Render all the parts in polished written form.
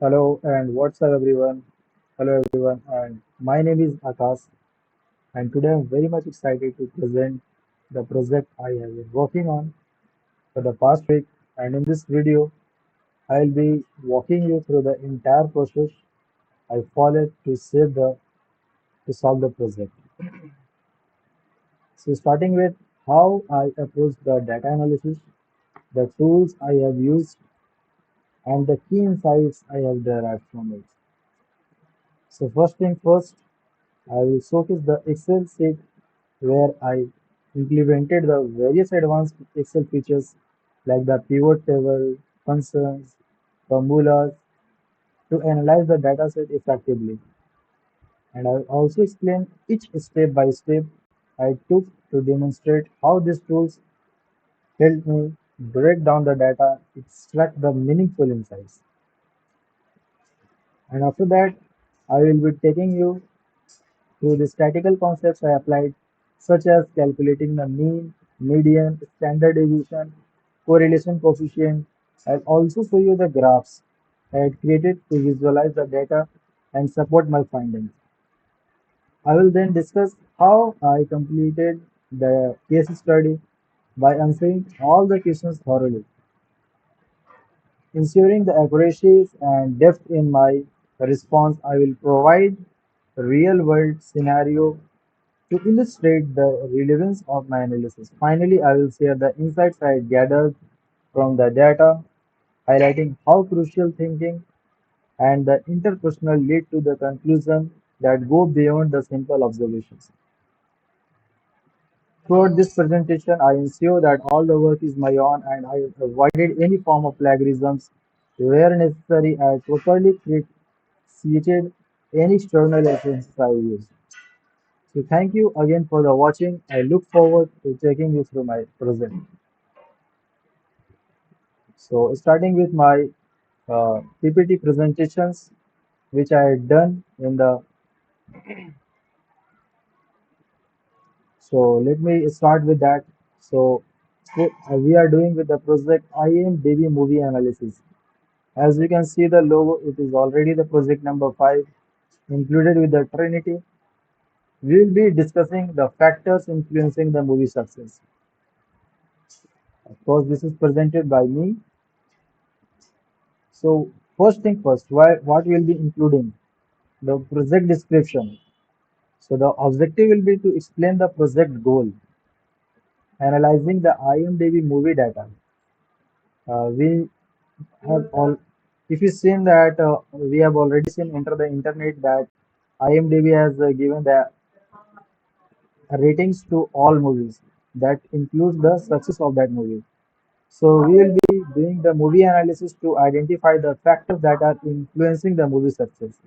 Hello and what's up everyone? Hello everyone and my name is Akash and today I'm very much excited to present the project I have been working on for the past week, and in this video I'll be walking you through the entire process I followed to solve the project. So starting with how I approach the data analysis, the tools I have used and the key insights I have derived from it. So first thing first, I will showcase the Excel sheet where I implemented the various advanced Excel features like the pivot table, functions, formulas to analyze the dataset effectively. And I will also explain each step by step I took to demonstrate how these tools helped me break down the data, extract the meaningful insights. And after that, I will be taking you through the statistical concepts I applied, such as calculating the mean, median, standard deviation, correlation coefficient. I'll also show you the graphs I had created to visualize the data and support my findings. I will then discuss how I completed the case study by answering all the questions thoroughly, ensuring the accuracy and depth in my response. I will provide real world scenario to illustrate the relevance of my analysis. Finally, I will share the insights I gathered from the data, highlighting how crucial thinking and the interpersonal lead to the conclusion that go beyond the simple observations. Throughout this presentation, I ensure that all the work is my own and I avoided any form of plagiarisms. Where necessary, I properly created any external references I used. So thank you again for the watching. I look forward to taking you through my project. So starting with my PPT presentations, which I had done in the. So let me start with that. So we are doing with the project IMDB Movie Analysis. As you can see the logo, it is already the project number 5 included with the Trinity. We will be discussing the factors influencing the movie success. Of course, this is presented by me. So first thing first, what we'll be including? The project description. So the objective will be to explain the project goal, analyzing the IMDb movie data. We have all, if you seen that we have already seen enter the internet that IMDb has given the ratings to all movies that includes the success of that movie. So we will be doing the movie analysis to identify the factors that are influencing the movie success.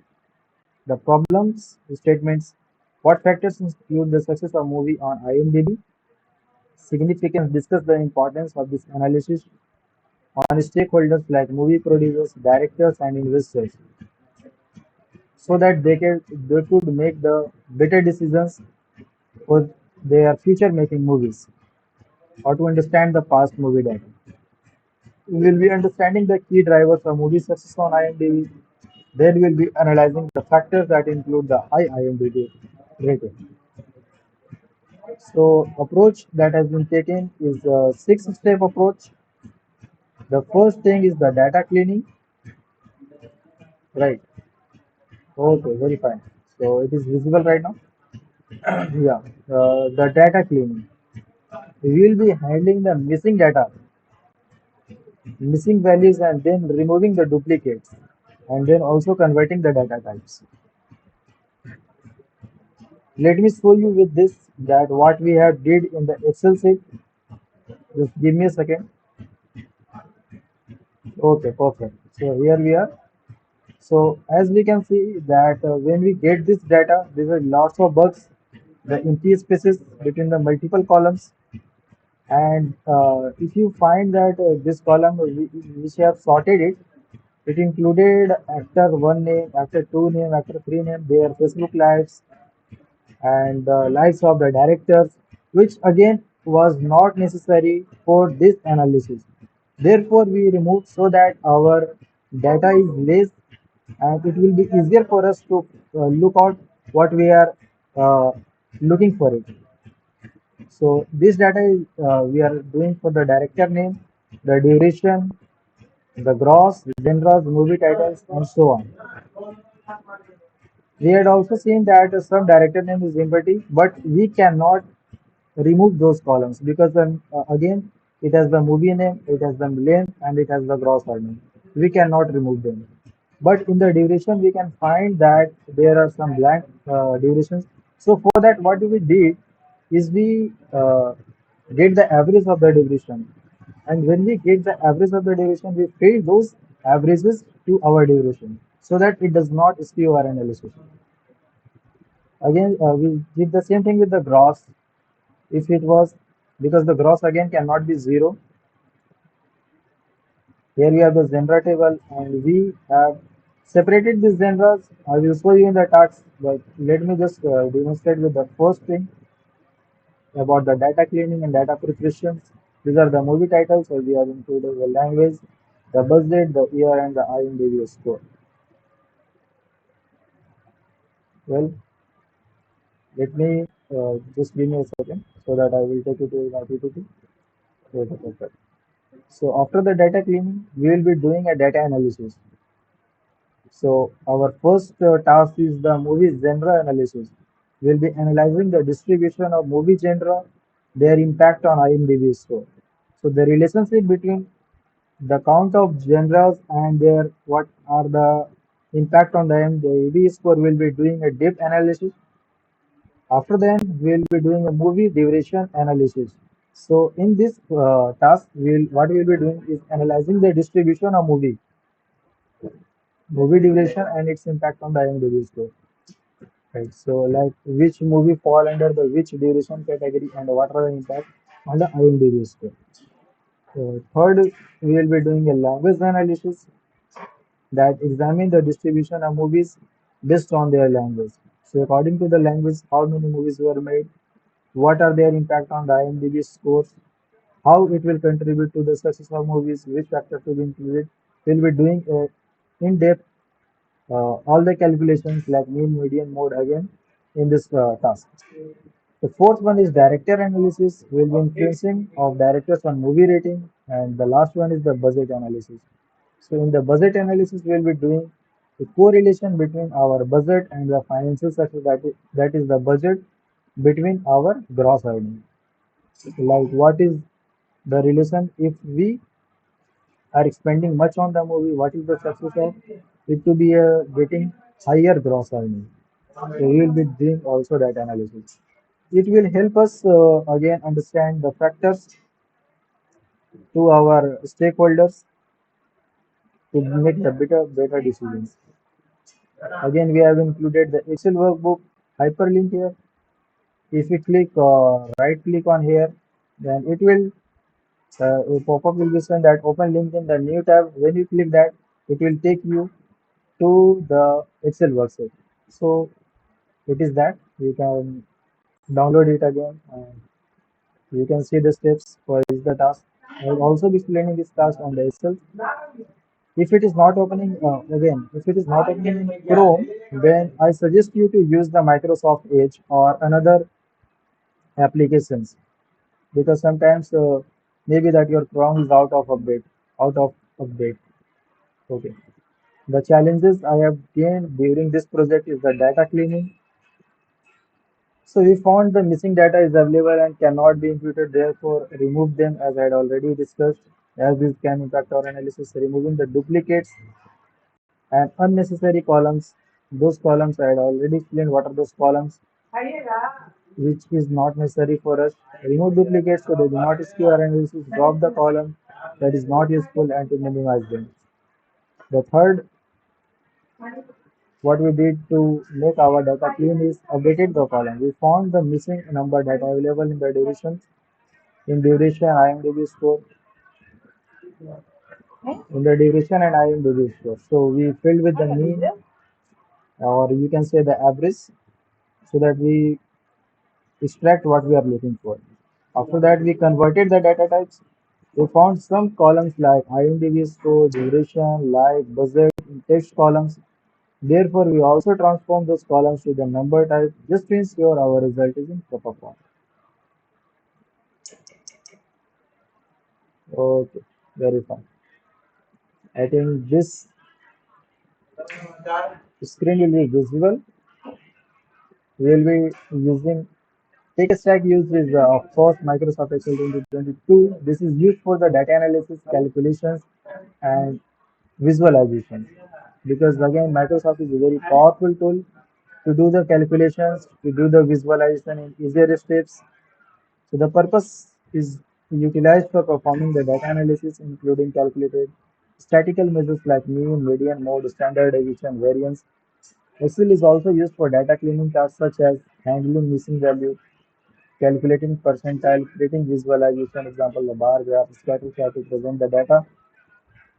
The problems statements, what factors include the success of movie on IMDb, significance, discuss the importance of this analysis on stakeholders like movie producers, directors and investors so that they could make the better decisions for their future making movies or to understand the past movie data. We will be understanding the key drivers of movie success on IMDb. Then we will be analyzing the factors that include the high IMDb rating. So approach that has been taken is a six-step approach. The first thing is the data cleaning, right? Okay, very fine. So it is visible right now. Yeah, the data cleaning. We will be handling the missing data, missing values, and then removing the duplicates, and then also converting the data types. Let me show you with this that what we have did in the Excel sheet. Just give me a second. Okay, perfect. So here we are. So as we can see that when we get this data, there are lots of bugs, the empty spaces between the multiple columns. And if you find that this column which have sorted it, it included actor one name, actor two name, actor three name, their Facebook lives and the lives of the directors, which again was not necessary for this analysis. Therefore, we removed so that our data is less and it will be easier for us to look out what we are uh, looking for it. So this data is we are doing for the director name, the duration, the gross, genres, movie titles, and so on. We had also seen that some director name is empty, but we cannot remove those columns because then again it has the movie name, it has the length, and it has the gross earning. We cannot remove them. But in the duration, we can find that there are some blank durations. So for that, what we did is we get the average of the duration, and when we get the average of the duration, we fill those averages to our duration so that it does not skew our analysis. Again, we did the same thing with the gross. If it was, because the gross again cannot be zero, here we have the genre table and we have separated these genres. I will show you in the task, but let me just demonstrate with the first thing about the data cleaning and data preparation. These are the movie titles, so we have included the language, the budget, the year, and the IMDb score. Well, let me just give me a second so that I will take you to my PPT. Wait a second. So after the data cleaning, we will be doing a data analysis. So our first task is the movie genre analysis. We'll be analyzing the distribution of movie genre, their impact on IMDb score. So the relationship between the count of genres and their what are the impact on the IMDb score. We'll be doing a depth analysis. After then, we'll be doing a movie duration analysis. So in this task, what we'll be doing is analyzing the distribution of movie duration and its impact on the IMDb score. Right. So like which movie fall under the which duration category and what are the impact on the IMDb score. So third, we will be doing a language analysis that examine the distribution of movies based on their language. So according to the language, how many movies were made, what are their impact on the IMDb scores, how it will contribute to the success of movies, which factor to be included. We'll be doing a in-depth all the calculations like mean, median, mode again in this task. The fourth one is director analysis, will be influencing of directors on movie rating, and the last one is the budget analysis. So in the budget analysis, we'll be doing the correlation between our budget and the financial success, that is the budget between our gross earning. Like what is the relation if we are spending much on the movie, what is the success of it to be getting higher gross earning. So we will be doing also that analysis. It will help us again understand the factors to our stakeholders to make the better decisions. Again, we have included the Excel workbook hyperlink here. If we click right click on here, then it will a pop-up will be shown that open link in the new tab. When you click that, it will take you to the Excel worksheet. So it is that you can download it again and you can see the steps for the task. I will also be explaining this task on the Excel. If it is not opening if it is not opening in Chrome, then I suggest you to use the Microsoft Edge or another applications because sometimes maybe that your Chrome is out of update. Okay. The challenges I have gained during this project is the data cleaning. So we found the missing data is available and cannot be imputed, therefore remove them as I had already discussed, as this can impact our analysis, removing the duplicates and unnecessary columns. Those columns I had already explained what are those columns which is not necessary for us. Remove duplicates so they do not skew our analysis, drop the column that is not useful and to minimize them. The third, what we did to make our data clean is updated the column. We found the missing number data available in the duration, IMDb score, in the duration and IMDb score. So we filled with the mean or you can say the average so that we extract what we are looking for. After that, we converted the data types. We found some columns like IMDb score, duration, like, budget in text columns. Therefore, we also transform those columns to the number type just to ensure our result is in proper form. Okay, very fine. I think this screen will be visible. We will be using Take stack used is of course Microsoft Excel 2022. This is used for the data analysis, calculations, and visualization. Because again, Microsoft is a very powerful tool to do the calculations, to do the visualization in easier steps. So the purpose is utilized for performing the data analysis, including calculated statistical measures like mean, median, mode, standard deviation, variance. Excel is also used for data cleaning tasks such as handling missing values, calculating percentile, creating visualization, example the bar graph, scatter chart to present the data.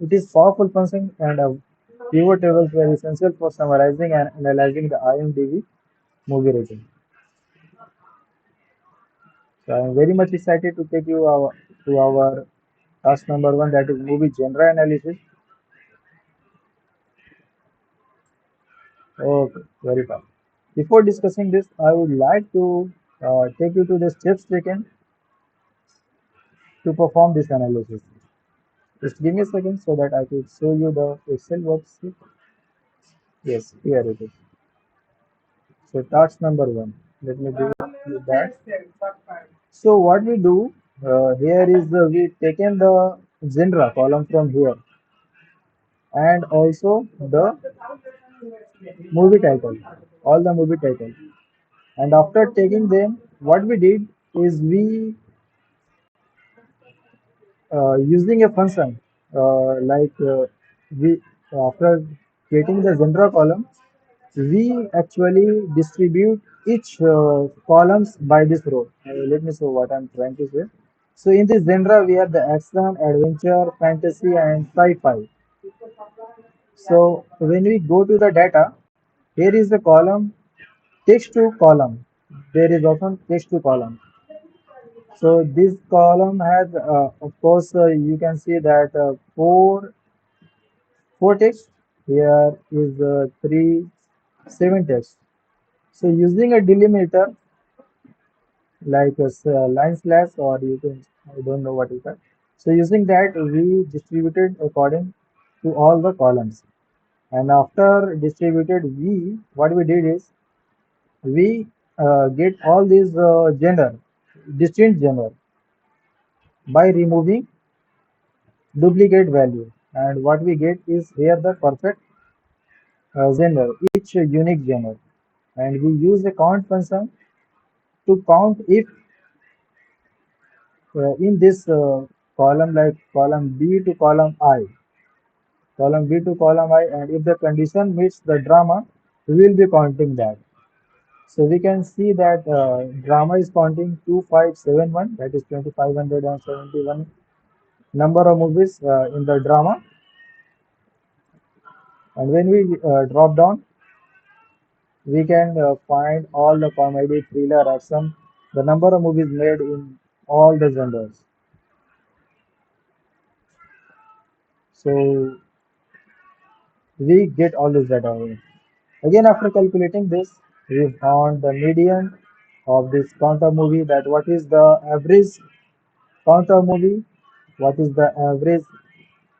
It is powerful function and a pivot tables were essential for summarizing and analyzing the IMDb movie rating. So I am very much excited to take you to our task number one, that is movie genre analysis. Okay, very fine. Before discussing this, I would like to take you to the steps taken to perform this analysis. Just give me a second so that I could show you the Excel worksheet. Yes, here it is. So task number one. Let me do with that. So what we do here is we taken the genre column from here and also the movie title, all the movie title. And after taking them, what we did is we using a function we after creating the genre column, we actually distribute each columns by this row. Let me show what I'm trying to say. So in this genre, we have the action, adventure, fantasy, and sci-fi. So when we go to the data, here is the column text to column. There is often text to column. So this column has, of course, you can see that four text. Here is three, seven text. So using a delimiter like a line slash, or you can, I don't know what is that. So using that, we distributed according to all the columns. And after distributed, what we did is we get all these gender, distinct gender by removing duplicate value. And what we get is here the perfect gender, each unique gender. And we use a count function to count if in this column, like column B to column I, and if the condition meets the drama, we will be counting that. So we can see that drama is counting 2571, that is 2571 number of movies in the drama. And when we drop down, we can find all the comedy, thriller, action, the number of movies made in all the genres. So we get all this data. Again, after calculating this, we found the median of this counter movie, that what is the average counter movie, what is the average,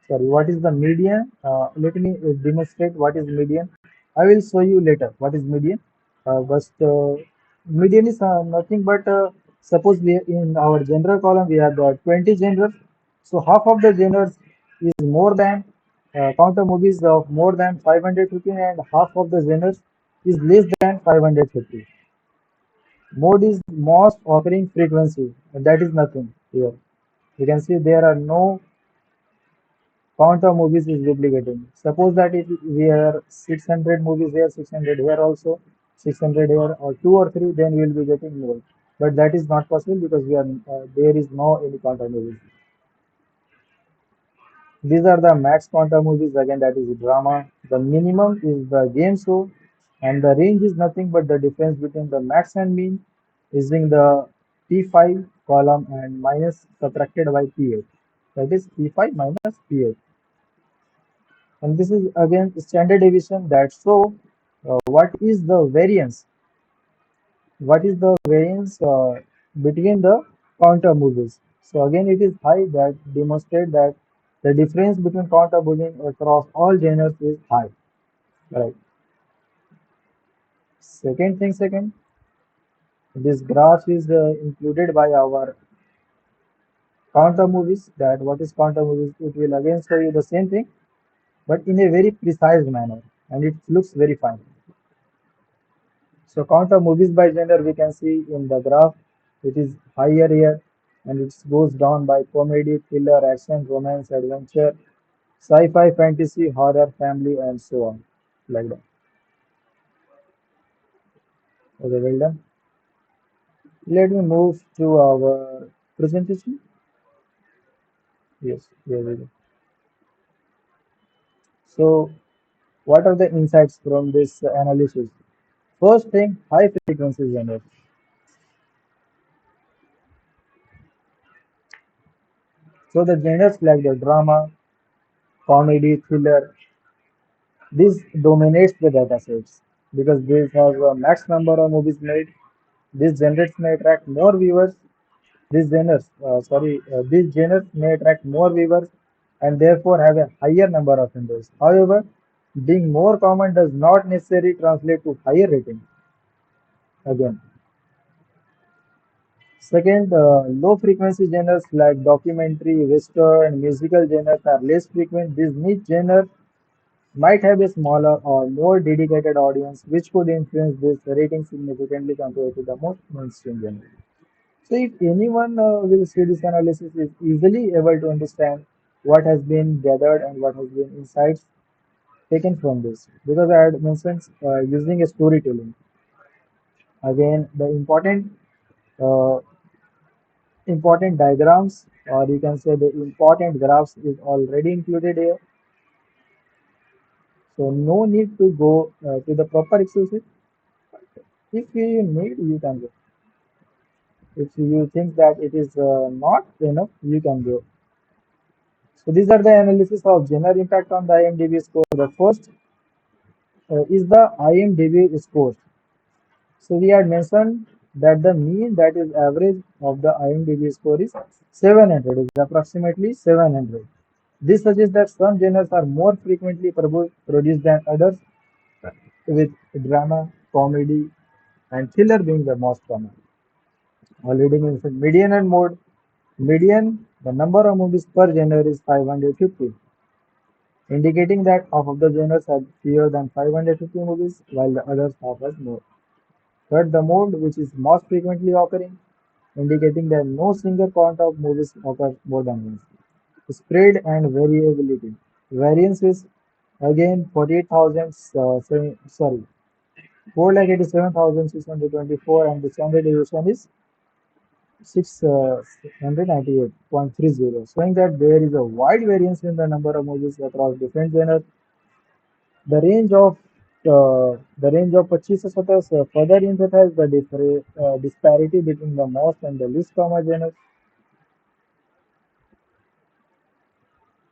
sorry, what is the median. Let me demonstrate what is median. I will show you later what is median. But median is nothing but suppose we in our general column we have got 20 genres. So half of the genres is more than counter movies of more than 515, and half of the genres is less than 550. Mode is most occurring frequency, and that is nothing here. You can see there are no count of movies is duplicating. Suppose that if we are 600 movies here, 600 here also, 600 here, or two or three, then we will be getting more. But that is not possible because we are there is no any count of movies. These are the max count of movies. Again, that is drama. The minimum is the game show, and the range is nothing but the difference between the max and mean using the P5 column and minus subtracted by P8. That is P5 minus P8. And this is again standard deviation that show what is the variance between the counter movies. So again, it is high that demonstrate that the difference between counter bullying across all genres is high. Right. Second, this graph is included by our counter movies. That what is counter movies? It will again show you the same thing, but in a very precise manner, and it looks very fine. So count of movies by genre we can see in the graph. It is higher here and it goes down by comedy, thriller, action, romance, adventure, sci-fi, fantasy, horror, family, and so on. Like that. Okay, well done. Let me move to our presentation. Yes, here we go. So, what are the insights from this analysis? First thing, high frequency genre. So the genres like the drama, comedy, thriller, this dominates the datasets because this has a max number of movies made. These genres may attract more viewers. These genres may attract more viewers and therefore have a higher number of viewers. However, being more common does not necessarily translate to higher rating. Again, second, low frequency genres like documentary, western, musical genres are less frequent. These niche genres might have a smaller or more dedicated audience, which could influence this rating significantly compared to the most mainstream genre. So, if anyone will see this analysis, is easily able to understand what has been gathered and what has been insights taken from this. Because I had mentioned using a storytelling. Again, the uh, important diagrams, or you can say the important graphs, is already included here. So, no need to go to the proper Excel sheet. If you need, you can go. If you think that it is not enough, you can go. So these are the analysis of general impact on the IMDb score. The first is the IMDb score. So we had mentioned that the mean, that is average of the IMDb score, is 700, is approximately 700. This suggests that some genres are more frequently produced than others, with drama, comedy, and thriller being the most common. Already mentioned median and mode. Median, the number of movies per genre is 550, indicating that half of the genres have fewer than 550 movies, while the others half has more. Third, the mode, which is most frequently occurring, indicating that no single count of movies occurs more than once. Spread and variability. Variance is again 48,000, 4,87,624, and the standard deviation is 698.30, showing that there is a wide variance in the number of movies across different genres. The range of purchase further emphasize the disparity between the most and the least common genres.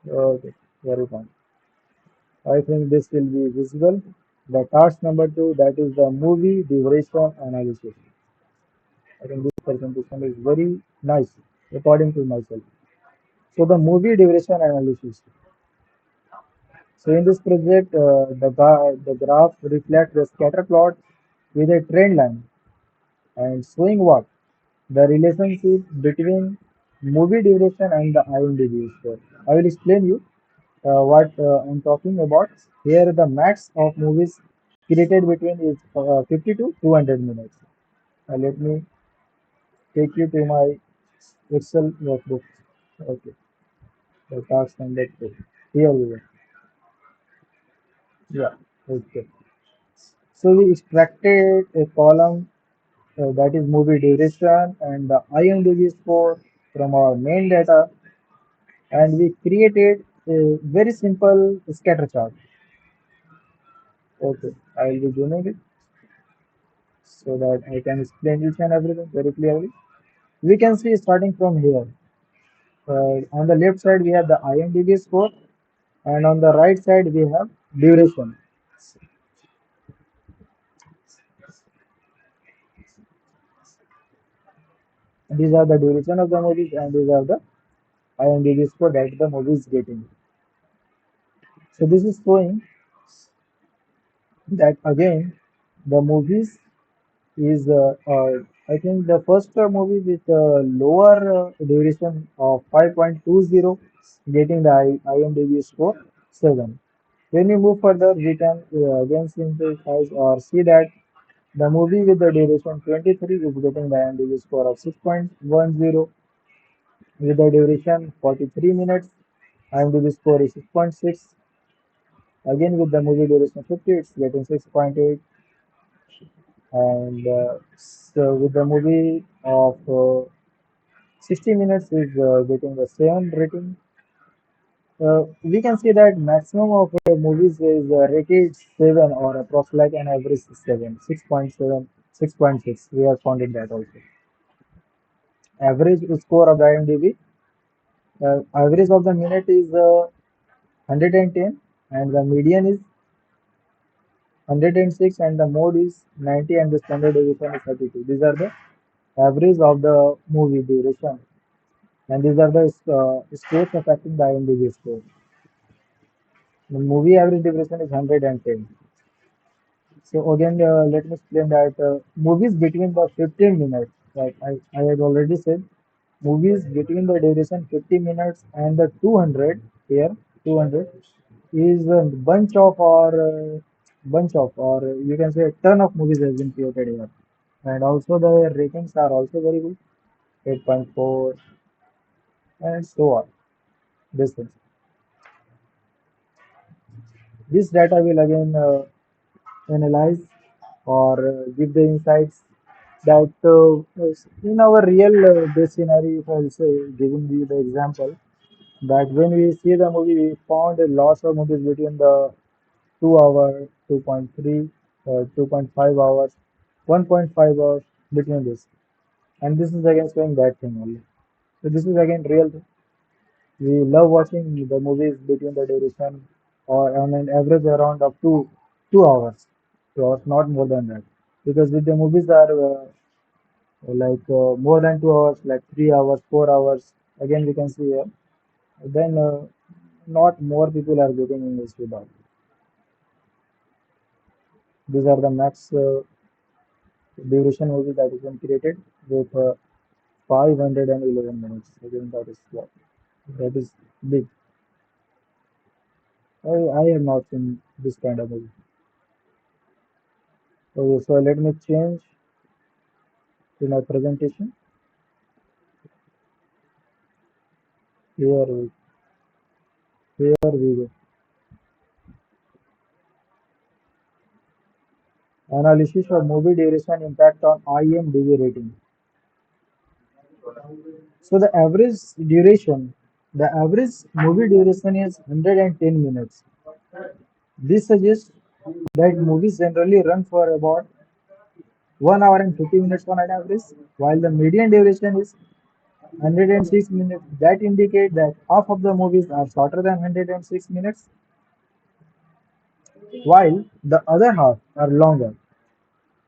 Okay, very fine. I think this will be visible. The task number two, that is the movie duration analysis. I think this presentation is very nice, according to myself. So the movie duration analysis. So in this project, the graph reflects the scatter plot with a trend line and showing what the relationship between movie duration and the IMDb score. I will explain you what I'm talking about. Here, the max of movies created between is 50 to 200 minutes. Let me take you to my Excel workbook. Okay, the task number two. Here we go. Yeah, okay. So we extracted a column that is movie duration and the IMDb score from our main data, and we created a very simple scatter chart. Okay, I will be zooming it so that I can explain each and everything very clearly. We can see starting from here. On the left side, we have the IMDb score. And on the right side, we have duration. These are the duration of the movies, and these are the IMDb score that the movie is getting. So this is showing that again the movies is I think the first movie with lower duration of 5.20 getting the IMDb score 7. When we move further, we can again synthesize or see that the movie with the duration 23 is getting the IMDb score of 6.10. With the duration 43 minutes, IMDb score is 6.6. Again with the movie duration 50, it's getting 6.8. And so with the movie of 60 minutes is getting the same rating. We can see that maximum of movies is rated 7 or approx like an average 7, 6.7, 6.6. We have found in that also. Average score of the IMDb, average of the minute is 110 and the median is 106 and the mode is 90 and the standard deviation is 32. These are the average of the movie duration. And these are the scores affecting the IMDb score. The movie average duration is 110. So again, let me explain that movies between the 15 minutes, like I had already said, movies between the duration 50 minutes and the 200 here, 200 is a bunch of or you can say a ton of movies has been created here. And also the ratings are also very good, 8.4 and so on. This thing. This data will again analyze or give the insights that in our real base scenario, if I'll say, giving you the example, that when we see the movie, we found a lots of movies between the 2 hour, 2.3, 2.5 hours, 1.5 hours between this. And this is again showing that thing only. So this is again real thing. We love watching the movies between the duration or on an average around up to 2 hours. 2 hours, not more than that. Because with the movies are more than 2 hours, like 3 hours, 4 hours. Again, we can see here. Then not more people are getting in this without. These are the max duration movies that has been created with 511 minutes. Again, that is what that is big. I have not seen this kind of movie. Okay, so let me change to my presentation. Here we go. Analysis of movie duration impact on IMDb rating. So the average movie duration is 110 minutes. This suggests that movies generally run for about 1 hour and 50 minutes on an average, while the median duration is 106 minutes. That indicate that half of the movies are shorter than 106 minutes, while the other half are longer.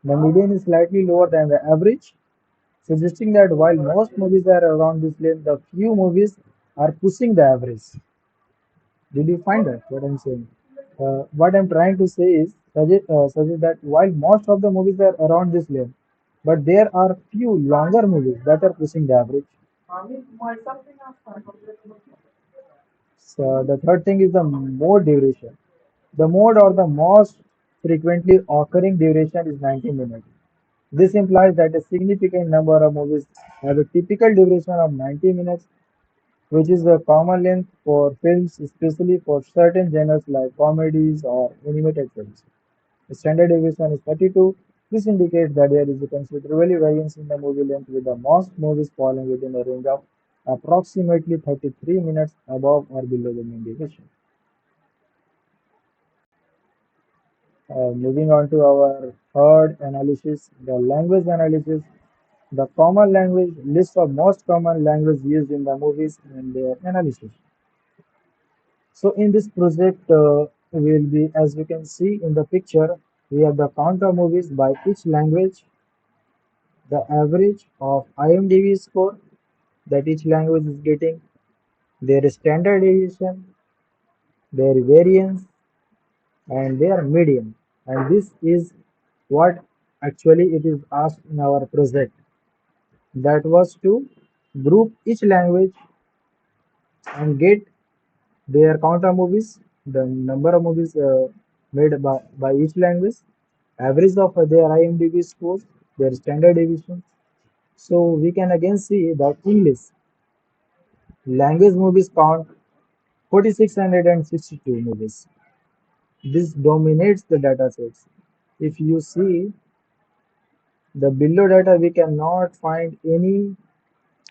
The median is slightly lower than the average, suggesting that while most movies are around this length, the few movies are pushing the average. Did you find that? What I'm saying? What I'm trying to say is suggest that while most of the movies are around this length, but there are few longer movies that are pushing the average. So the third thing is the mode duration. The mode or the most frequently occurring duration is 90 minutes. This implies that a significant number of movies have a typical duration of 90 minutes, which is the common length for films, especially for certain genres like comedies or animated films. The standard deviation is 32. This indicates that there is a considerable variance in the movie length, with the most movies falling within a range of approximately 33 minutes above or below the mean duration. Moving on to our third analysis, the language analysis. The common language list of most common language used in the movies and their analysis. So in this project, will be, as you can see in the picture, we have the count of movies by each language, the average of IMDb score that each language is getting, their standard deviation, their variance, and their median. And this is what actually it is asked in our project. That was to group each language and get their count of movies, the number of movies made by each language, average of their IMDb scores, their standard deviation. So we can again see that English language movies count 4662 movies. This dominates the data sets. If you see the below data, we cannot find any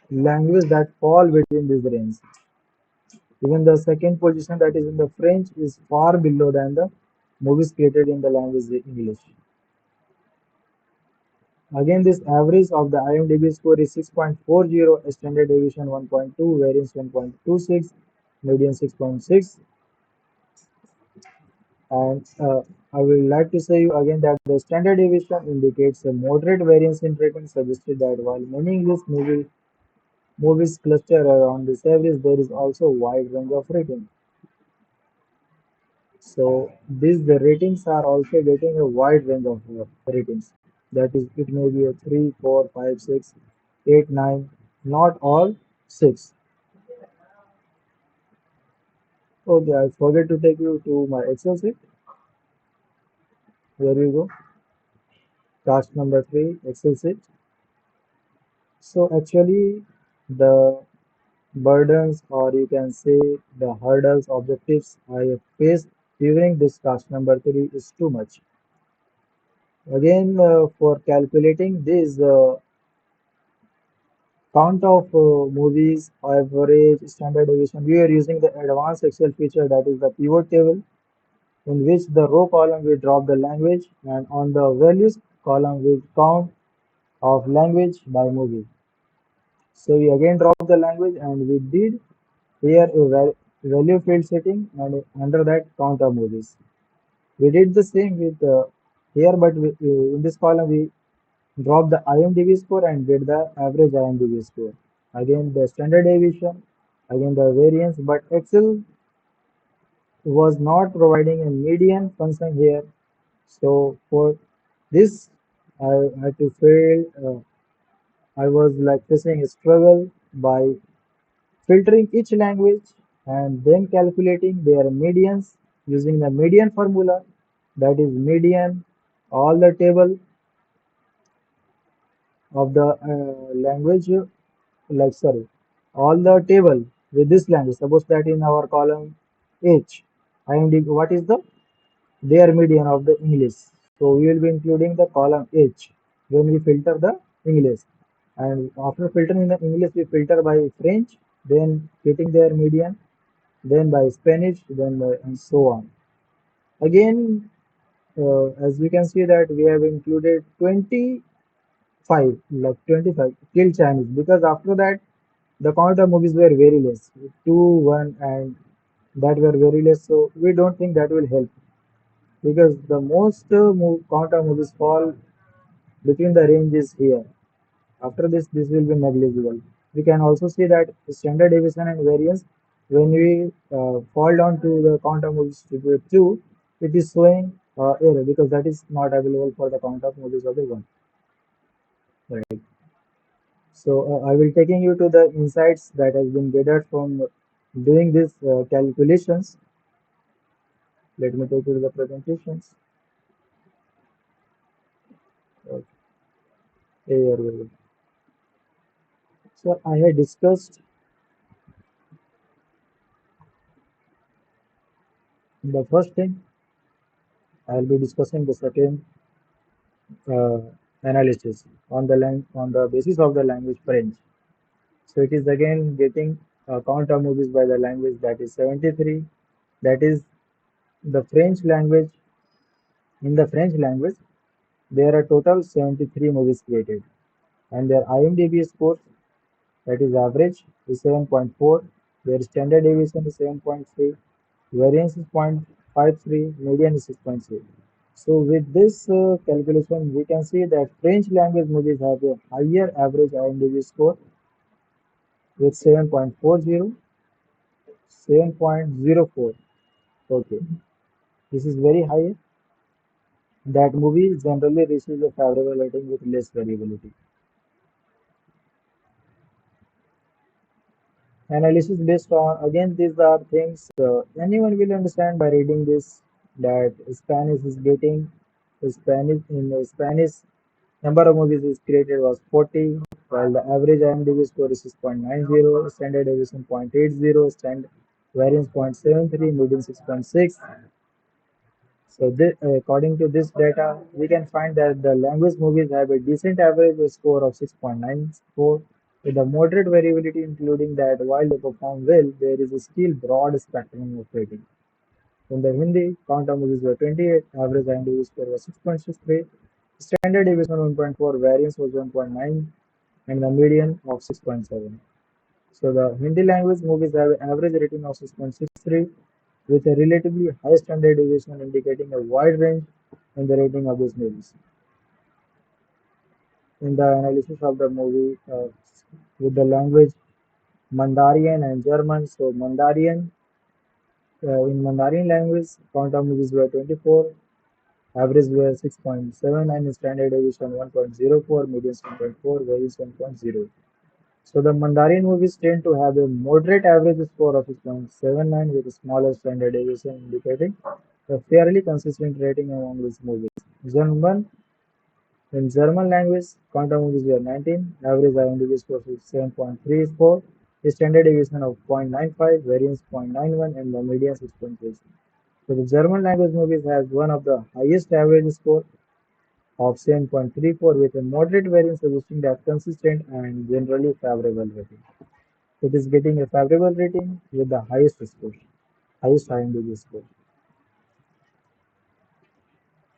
language that fall within this range. Even the second position, that is in the French, is far below than the movies created in the language English. Again, this average of the IMDb score is 6.40, standard deviation 1.2, variance 1.26, median 6.6. And I would like to say you again that the standard deviation indicates a moderate variance in rating, suggested that while many English movies cluster around this average, there is also a wide range of rating. So the ratings are also getting a wide range of ratings. That is, it may be a 3, 4, 5, 6, 8, 9, not all 6. Okay, I forget to take you to my Excel sheet. Here we go. Task number 3, Excel sheet. So actually, the burdens, or you can say the hurdles, objectives I have faced during this task number 3 is too much. Again, for calculating this count of movies, average, standard deviation, we are using the advanced Excel feature, that is the pivot table, in which the row column we drop the language, and on the values column we count of language by movie. So we again drop the language, and we did here a value field setting, and under that count of movies. We did the same with here, but in this column we drop the IMDb score and get the average IMDb score. Again the standard deviation, again the variance, but Excel was not providing a median function here. So for this, I had to fail. I was like facing a struggle by filtering each language and then calculating their medians using the median formula, that is median all the table of the language, like sorry, all the table with this language. Suppose that in our column H, IMDb, what is the their median of the English. So we will be including the column H when we filter the English. And after filtering the English, we filter by French, then getting their median, then by Spanish, then by, and so on. Again, as we can see that we have included 25, like 25 till Chinese, because after that the count of movies were very less, 2, 1, and that were very less. So we don't think that will help, because the most count of movies fall between the ranges here. After this will be negligible. We can also see that standard deviation and variance, when we fall down to the count of movies to 2, it is showing error, because that is not available for the count of movies of the 1. Right. So I will taking you to the insights that has been gathered from doing these calculations. Let me take you to the presentations. Okay. Here we go. So I had discussed the first thing. I will be discussing the second uh, analysis on the basis of the language French. So it is again getting a count of movies by the language, that is 73. That is the French language. In the French language, there are total 73 movies created, and their IMDb score, that is average, is 7.4. Their standard deviation is 7.3. variance is 0.53, median is 6.6. So with this calculation, we can see that French language movies have a higher average IMDb score with 7.40, 7.04. Okay, this is very high. That movie generally receives a favorable rating with less variability. Analysis based on, again, these are things anyone will understand by reading this, that Spanish is getting Spanish in Spanish number of movies is created was 40, while the average IMDb score is 6.90, standard deviation 0.80, stand variance 0.73, median 6.6. So according to this data, we can find that the language movies have a decent average score of 6.94 with a moderate variability, including that while they perform well, there is a still broad spectrum of rating. In the Hindi, count of movies were 28, average IMDb score was 6.63, standard deviation 1.4, variance was 1.9, and the median of 6.7. So the Hindi language movies have an average rating of 6.63 with a relatively high standard deviation indicating a wide range in the rating of these movies. In the analysis of the movie with the language Mandarin and German, so in Mandarin language, count of movies were 24, average were 6.79, standard deviation 1.04, median 1.4, variance 1.0. So the Mandarin movies tend to have a moderate average score of 6.79 with a smaller standard deviation indicating a fairly consistent rating among these movies. German In German language, quantum movies were 19, average IMDb score is 7.34, standard deviation of 0.95, variance 0.91, and the median 6.6. So the German language movies has one of the highest average score of 7.34 with a moderate variance suggesting that consistent and generally favorable rating. It is getting a favorable rating with the highest score, highest IMDb score.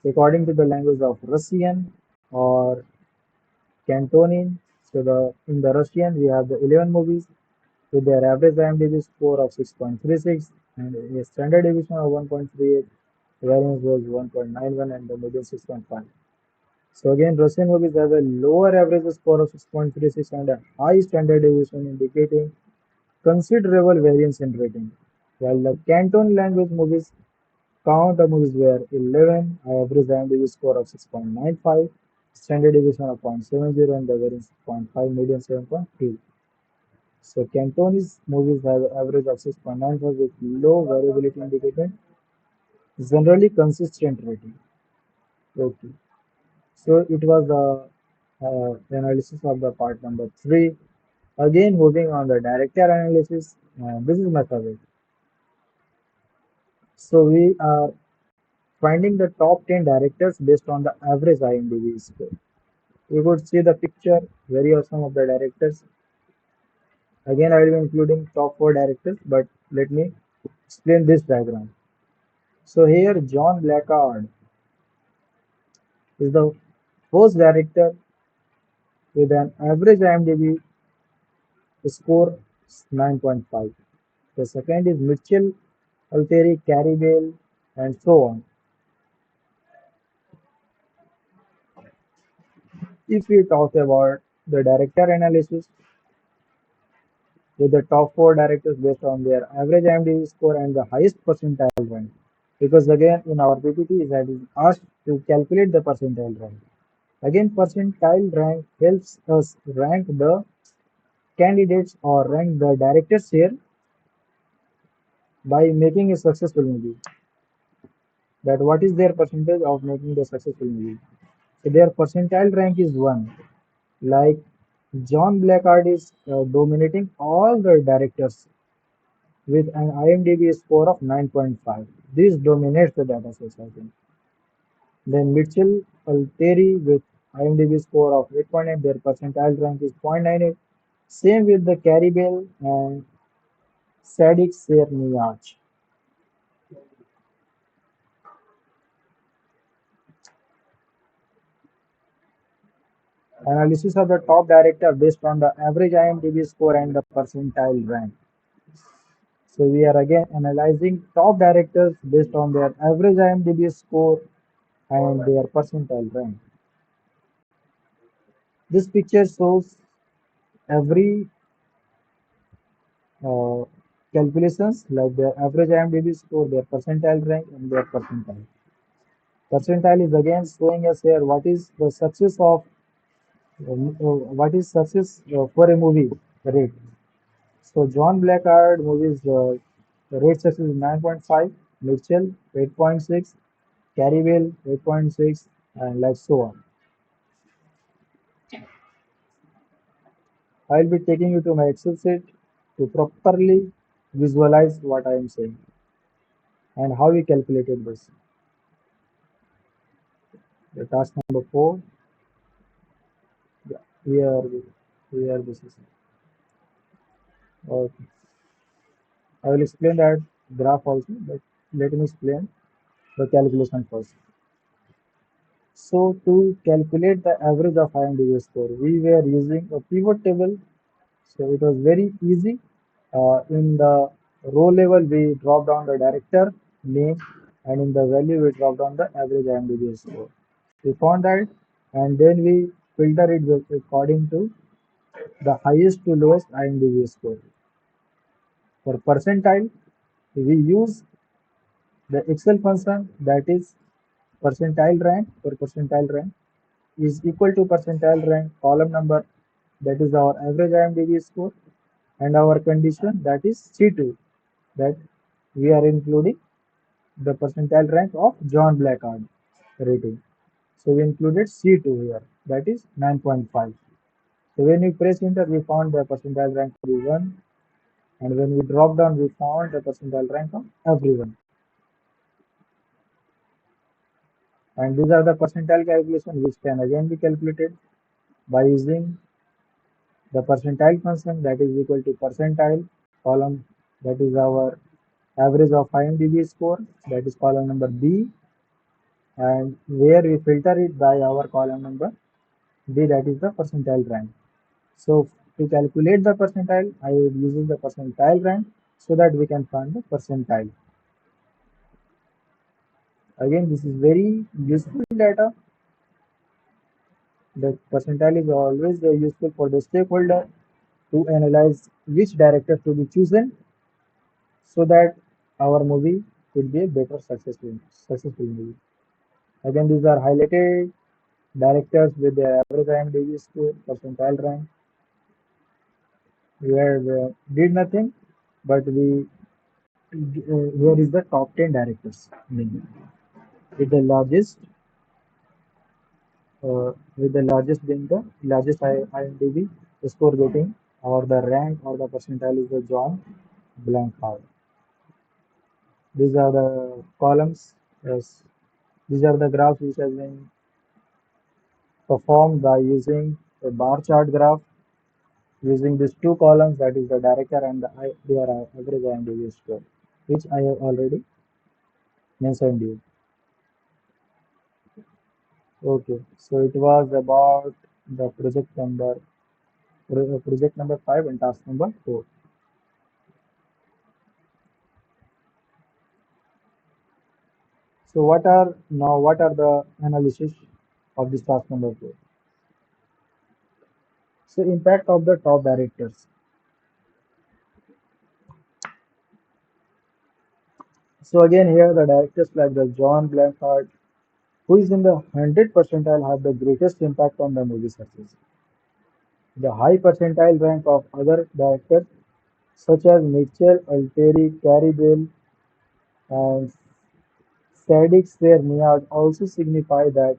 According to the language of Russian or Cantonese, so in the Russian we have the 11 movies with their average IMDb score of 6.36 and a standard deviation of 1.38, variance was 1.91 and the median 6.5. So again, Russian movies have a lower average score of 6.36 and a high standard deviation indicating considerable variance in rating, while the Canton language movies count of movies were 11, average IMDb score of 6.95, standard deviation of 0.70 and the variance 0.5, median 7.3. So Cantonese movies have an average of 6.95 with low variability indicating generally consistent rating. Okay. So it was the analysis of the part number 3. Again, moving on the director analysis. This is my favorite. So we are finding the top 10 directors based on the average IMDb score. You could see the picture, very awesome of the directors. Again, I will be including top 4 directors, but let me explain this diagram. So here, John Blackard is the first director with an average IMDb score 9.5. The second is Mitchell Alteri, Carrie Bale, and so on. If we talk about the director analysis with the top 4 directors based on their average IMDb score and the highest percentile rank, because again in our PPT that is asked to calculate the percentile rank. Again, percentile rank helps us rank the candidates or rank the directors here by making a successful movie. That what is their percentage of making the successful movie. So their percentile rank is 1. Like John Blackard is dominating all the directors with an IMDb score of 9.5. This dominates the data sets, I think. Then Mitchell Alteri with IMDb score of 8.8, their percentile rank is 0.98. Same with the Carrie Bell and Sadik Serniach. Analysis of the top director based on the average IMDb score and the percentile rank. So we are again analyzing top directors based on their average IMDb score and their percentile rank. This picture shows every uh, calculations like their average IMDb score, their percentile rank, and their percentile. Percentile is again showing us here what is success for a movie rate. So John Blackard movies rate success is 9.5, Mitchell 8.6, Carrywell 8.6, and like so on. I will be taking you to my Excel sheet to properly visualize what I am saying and how we calculated this. The task number 4, yeah, here this is. Okay. I will explain that graph also, but let me explain the calculation first. So to calculate the average of IMDb score, we were using a pivot table. So it was very easy. In the row level, we drop down the director name, and in the value, we drop down the average IMDb score. We found that, and then we filter it according to the highest to lowest IMDb score. For percentile, we use the Excel function, that is percentile rank. For percentile rank is equal to percentile rank column number, that is our average IMDb score, and our condition, that is C2, that we are including the percentile rank of John Blackard rating. So we included C2 here, that is 9.5. So when we press enter, we found the percentile rank to be 1, and when we drop down, we found the percentile rank of everyone. And these are the percentile calculation which can again be calculated by using the percentile function, that is equal to percentile column, that is our average of IMDb score, that is column number B, and where we filter it by our column number D, that is the percentile rank. So to calculate the percentile, I will use the percentile rank so that we can find the percentile. Again, this is very useful data. The percentile is always useful for the stakeholder to analyze which director to be chosen so that our movie could be a better successful movie. Again, these are highlighted directors with their average IMDb score, percentile rank. We have did nothing, but we here is the top 10 directors name with the largest being the largest IMDb score getting, or the rank or the percentile is the John Blanchard. These are the columns. Yes, these are the graphs which has been performed by using a bar chart graph using these two columns, that is the director and their average IMDb score, which I have already mentioned you. Okay, so it was about the project number 5 and task number 4. So what are the analysis of this task number 4? So impact of the top directors. So again here the directors like the John Blanchard, who is in the 100 percentile, have the greatest impact on the movie success. The high percentile rank of other directors such as Mitchell, Alteri, Carey Bell, and Sadiq Serniyad also signify that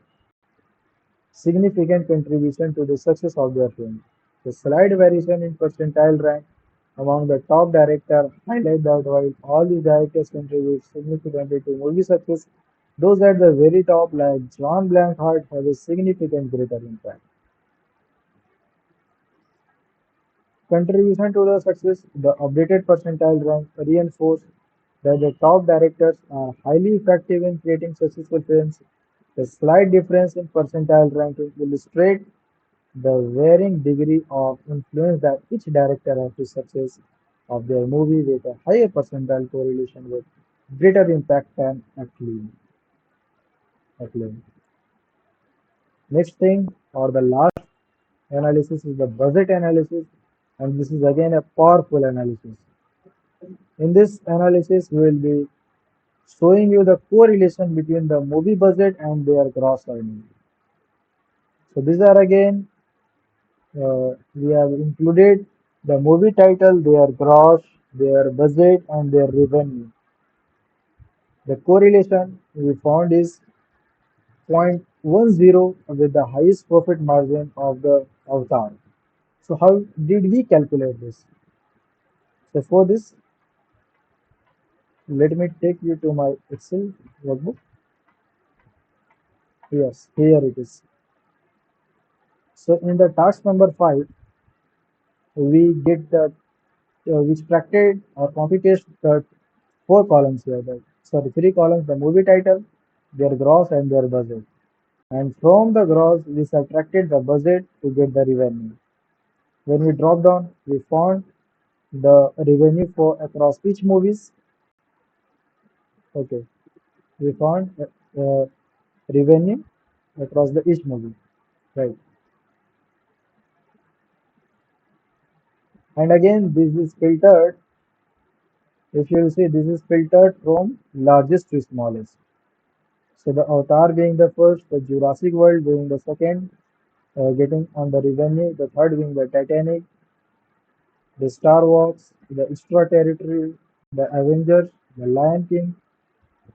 significant contribution to the success of their film. The slight variation in percentile rank among the top directors highlight that while all these directors contribute significantly to movie success, those at the very top, like John Blanchard, have a significant greater impact. Contribution to the success, the updated percentile rank reinforce that the top directors are highly effective in creating successful films. The slight difference in percentile ranking illustrates the varying degree of influence that each director has to success. of their movie with a higher percentile correlation with greater impact and acclaim. Next thing or the last analysis is the budget analysis, and this is again a powerful analysis. In this analysis, we will be showing you the correlation between the movie budget and their gross earning. So these are again we have included the movie title, their gross, their budget, and their revenue. The correlation we found is 0.10 with the highest profit margin of the avatar. So how did we calculate this? So for this, let me take you to my Excel workbook. Yes, here it is. So in the task number 5, we get the which bracket or computation the 4 columns here. Sorry, 3 columns: the movie title, their gross, and their budget. And from the gross, we subtracted the budget to get the revenue. When we drop down, we found the revenue for across each movies. Okay, we found revenue across the each movie, right? And again, this is filtered. If you see, this is filtered from largest to smallest. So the Avatar being the first, the Jurassic World being the second, getting on the revenue, the third being the Titanic, the Star Wars, the Extra Territory, the Avengers, the Lion King,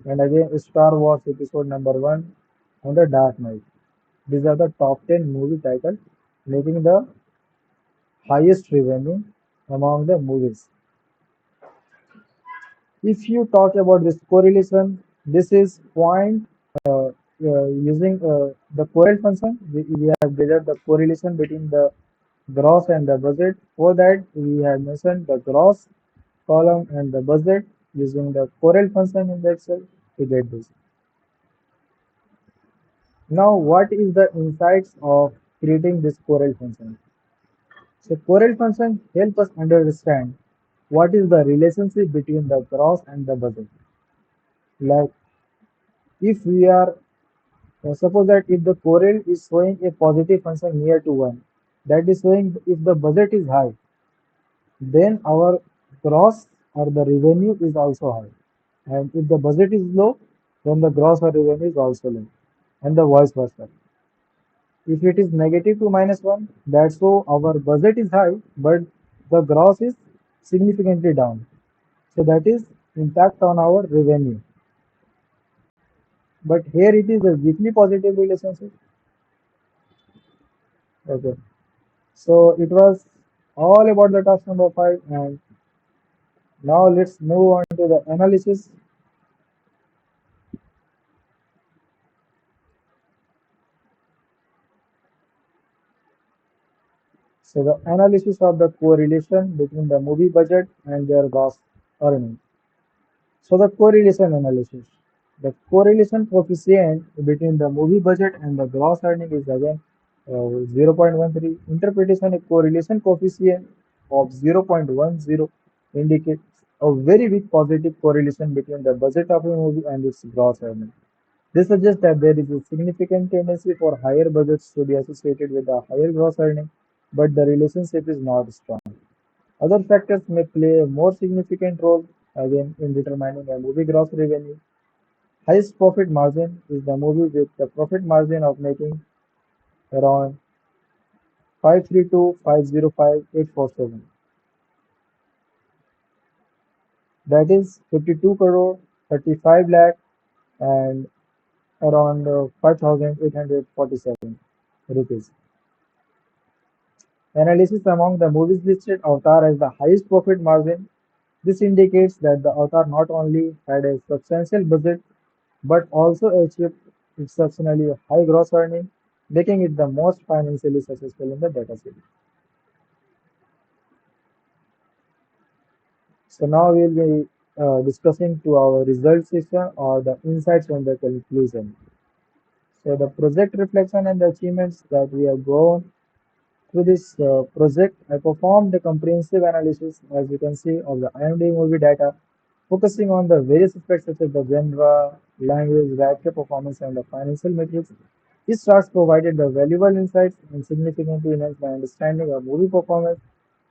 and again Star Wars Episode number 1 and the Dark Knight. These are the top 10 movie titles making the highest revenue among the movies. If you talk about this correlation, this is point using the correl function. We have gathered the correlation between the gross and the budget. For that, we have mentioned the gross column and the budget using the correl function in the Excel to get this. Now, what is the insights of creating this correl function? So, correl function help us understand what is the relationship between the gross and the budget. Like if we are suppose that if the correl is showing a positive function near to 1, that is showing if the budget is high, then our gross or the revenue is also high. And if the budget is low, then the gross or revenue is also low. And the vice versa. If it is negative to -1, that's so our budget is high, but the gross is significantly down. So that is impact on our revenue. But here it is a weakly positive relationship. Okay. So it was all about the task number 5, and now let's move on to the analysis. So the analysis of the correlation between the movie budget and their gross earnings. So the correlation analysis. The correlation coefficient between the movie budget and the gross earning is again 0.13. Interpretation: a correlation coefficient of 0.10 indicates a very weak positive correlation between the budget of a movie and its gross earning. This suggests that there is a significant tendency for higher budgets to be associated with a higher gross earning, but the relationship is not strong. Other factors may play a more significant role again in determining a movie gross revenue. Highest profit margin is the movie with the profit margin of making around 532, 505, 847. That is 52 crore, 35 lakh, and around 5,847 rupees. Analysis: among the movies listed, Avatar has the highest profit margin. This indicates that the Avatar not only had a substantial budget but also achieved exceptionally high gross earning, making it the most financially successful in the dataset. So now we will be discussing to our result section or the insights from the conclusion. So the project reflection and the achievements that we have gone Through this project, I performed a comprehensive analysis, as you can see, of the IMDb movie data, focusing on the various aspects such as the genre, language, actor performance, and the financial metrics. These charts provided the valuable insights and significantly enhanced my understanding of movie performance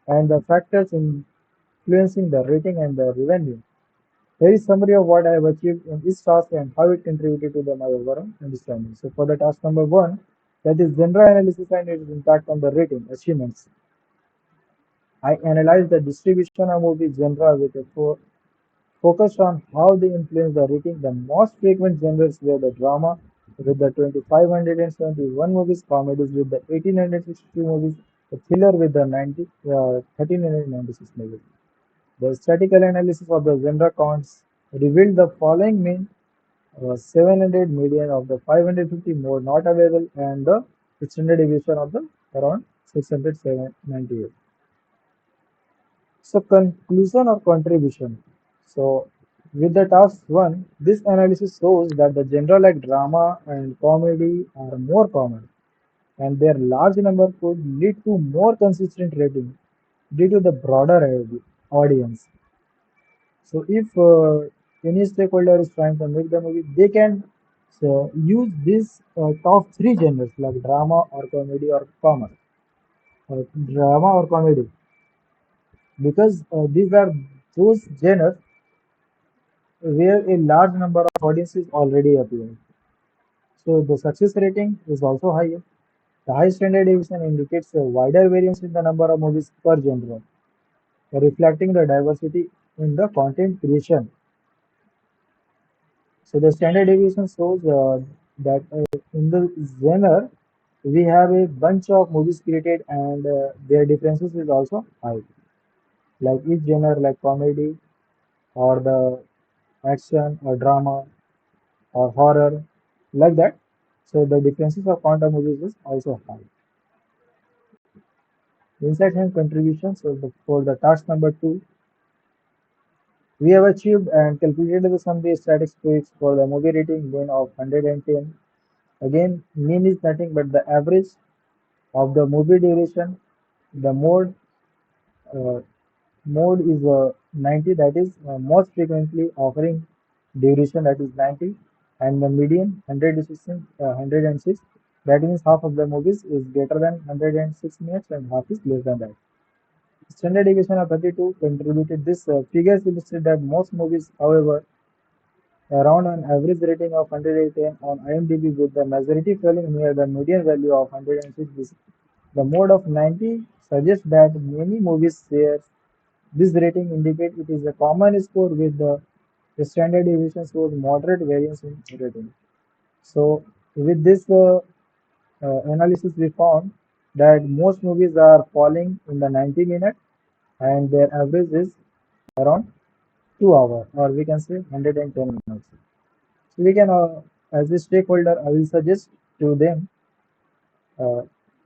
and the factors influencing the rating and the revenue. Here is summary of what I have achieved in this task and how it contributed to my overall understanding. So for the task number one, that is genre analysis and its impact on the rating achievements. I analyzed the distribution of movie genre with a focus on how they influence the rating. The most frequent genres were the drama with the 2571 movies, comedies with the 1862 movies, the thriller with the 1396 movies. The statistical analysis of the genre counts revealed the following mean 700 million of the 550 more not available and the standard deviation of the around 698. So conclusion or contribution. So with the task one, this analysis shows that the genre like drama and comedy are more common and their large number could lead to more consistent rating due to the broader audience. So if any stakeholder is trying to make the movie, they can use these top three genres like drama or comedy, because these are those genres where a large number of audiences already appear. So the success rating is also higher. The high standard deviation indicates a wider variance in the number of movies per genre, reflecting the diversity in the content creation. So the standard deviation shows that in the genre we have a bunch of movies created and their differences is also high. Like each genre, like comedy or the action or drama or horror, like that. So the differences of quantum movies is also high. Insight and contribution. So for the task number two, we have achieved and calculated the summary statistics for the movie rating mean of 110. Again, mean is nothing but the average of the movie duration. The uh, mode is 90, that is most frequently offering duration, that is 90, and the median 106, that means half of the movies is greater than 106 minutes and half is less than that. Standard deviation of 32 contributed. This figures illustrate that most movies, however, around an average rating of 110 on IMDb, with the majority falling near the median value of 106. The mode of 90 suggests that many movies share this rating, indicate it is a common score with the standard deviation shows moderate variance in rating. So with this analysis, we found that most movies are falling in the 90 minute and their average is around 2 hours, or we can say 110 minutes. So we can, as a stakeholder, I will suggest to them, uh,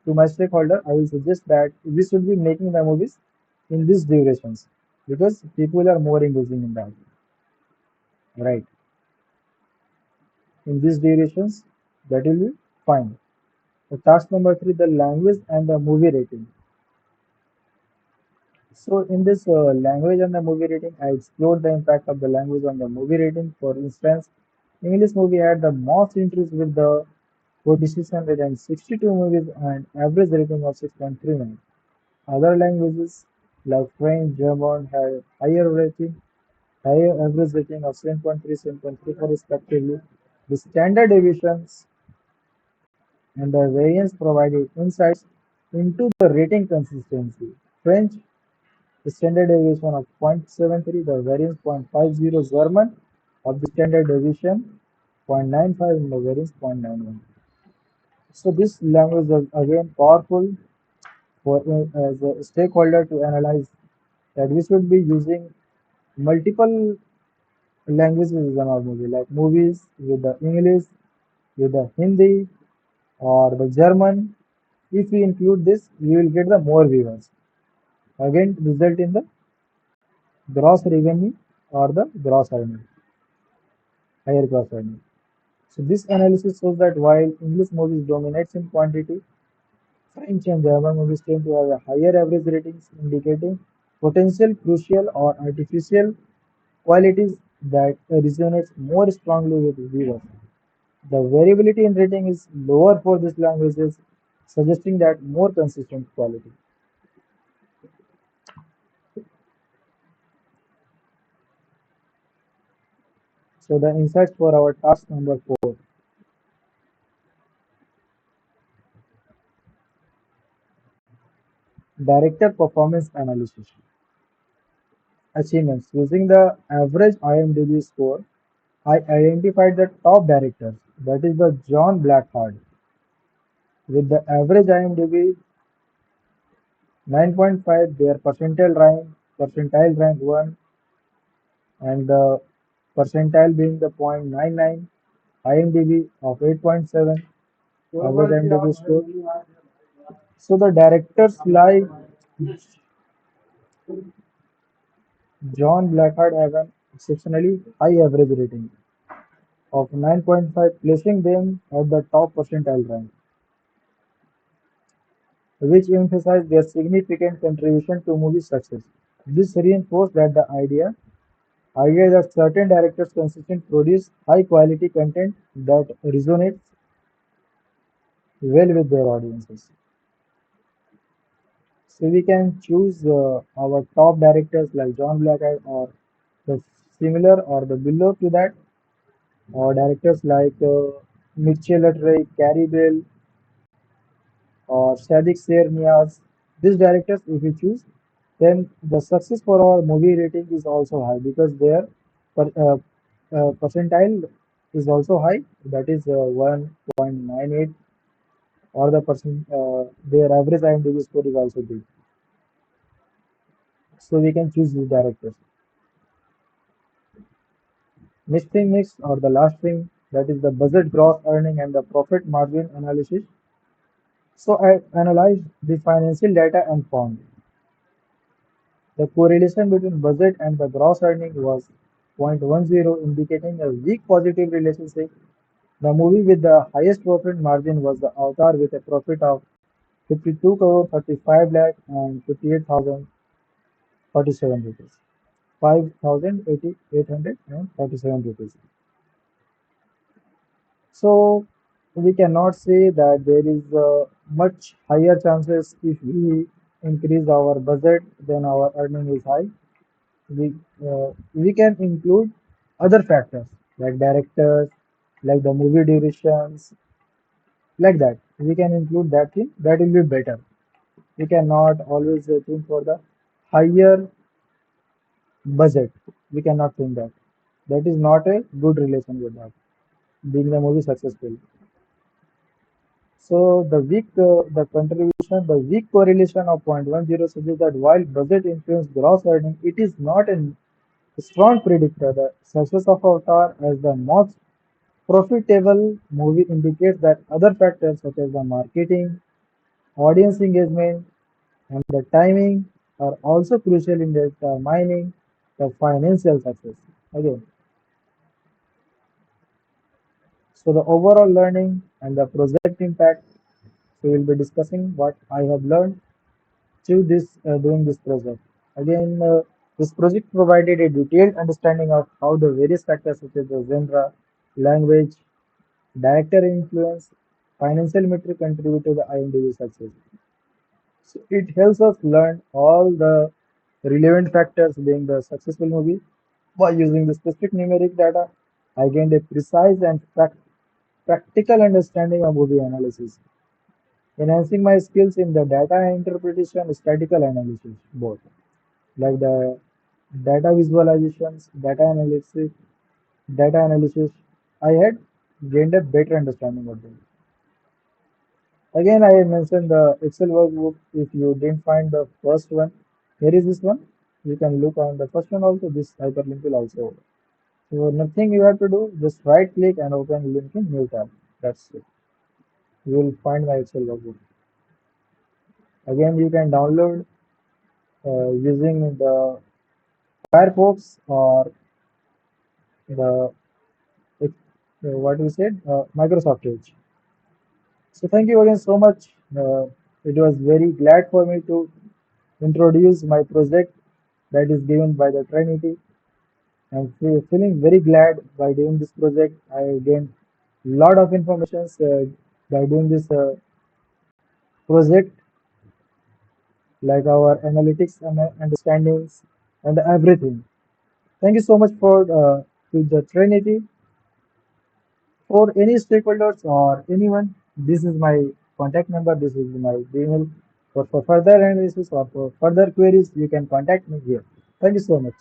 to my stakeholder, I will suggest that we should be making the movies in these durations because people are more engaging in that, right? In these durations, that will be fine. The task number three, the language and the movie rating. So in this language and the movie rating, I explored the impact of the language on the movie rating. For instance, English movie had the most interest with the 4662 movies and average rating of 6.39. Other languages like French, German had higher average rating of 7.3, 7.34 respectively. The standard deviations and the variance provided insights into the rating consistency. French, the standard deviation of 0.73, the variance 0.50, German of the standard deviation 0.95 and the variance 0.91. So this language is again powerful for as a stakeholder to analyze that we should be using multiple languages in our movie, like movies with the English, with the Hindi or the German. If we include this, we will get the more viewers. Again, result in the gross revenue or the gross earning, higher gross earning. So this analysis shows that while English movies dominates in quantity, French and German movies tend to have a higher average ratings, indicating potential crucial or artificial qualities that resonate more strongly with viewers. The variability in rating is lower for these languages, suggesting that more consistent quality. So the insights for our task number 4, director performance analysis. Achievements. Using the average IMDb score, I identified the top directors, that is the John Blackhard, with the average IMDb 9.5, their percentile rank 1, and the percentile being the 0.99, IMDb of 8.7, average IMDb score. So the directors like John Blackhard have an exceptionally high average rating of 9.5, placing them at the top percentile rank, which emphasize their significant contribution to movie success. This reinforced that the idea that certain directors consistently produce high quality content that resonates well with their audiences. So we can choose our top directors like John Blackeye or the similar or the below to that, or directors like Mitchell Ray, Carrie Bell, or Sadiq Ser Niaz. These directors, if we choose, then the success for our movie rating is also high because their per, percentile is also high. That is 1.98, or the their average IMDb score is also big. So we can choose these directors. Next, or the last thing, that is the budget, gross earning, and the profit margin analysis. So I analyzed the financial data and found the correlation between budget and the gross earning was 0.10, indicating a weak positive relationship. The movie with the highest profit margin was the Avatar with a profit of 52 crore 35 lakh and 58,047 rupees. 5,847 rupees. So we cannot say that there is much higher chances if we increase our budget then our earning is high. We can include other factors like directors, like the movie durations, like that. We can include that thing. That will be better. We cannot always think for the higher budget. We cannot think that. That is not a good relation with that. Being the movie successful. So the weak correlation of 0.10 suggests that while budget influence gross earning, it is not a strong predictor. The success of Avatar as the most profitable movie indicates that other factors such as the marketing, audience engagement, and the timing are also crucial in determining the financial success. Again, so the overall learning and the project impact. So we will be discussing what I have learned through this doing this project. Again, this project provided a detailed understanding of how the various factors such as the genre, language, director influence, financial metric contribute to the IMDb success. So it helps us learn all the relevant factors being the successful movie. By using the specific numeric data, I gained a precise and practical understanding of movie analysis, enhancing my skills in the data interpretation and statistical analysis, both like the data visualizations, data analysis. I had gained a better understanding of them. Again, I mentioned the Excel workbook. If you didn't find the first one, here is this one. You can look on the first one also. This hyperlink will also. So nothing you have to do. Just right click and open link in new tab. That's it. You will find my Excel workbook. Again, you can download using the Firefox or the what we said Microsoft Edge. So thank you again so much. It was very glad for me to introduce my project that is given by the Trinity. I'm feeling very glad by doing this project. I gained lot of information by doing this project, like our analytics and understandings and everything. Thank you so much for to the Trinity. For any stakeholders or anyone, this is my contact number. This is my email. For further analysis or for further queries, you can contact me here. Thank you so much.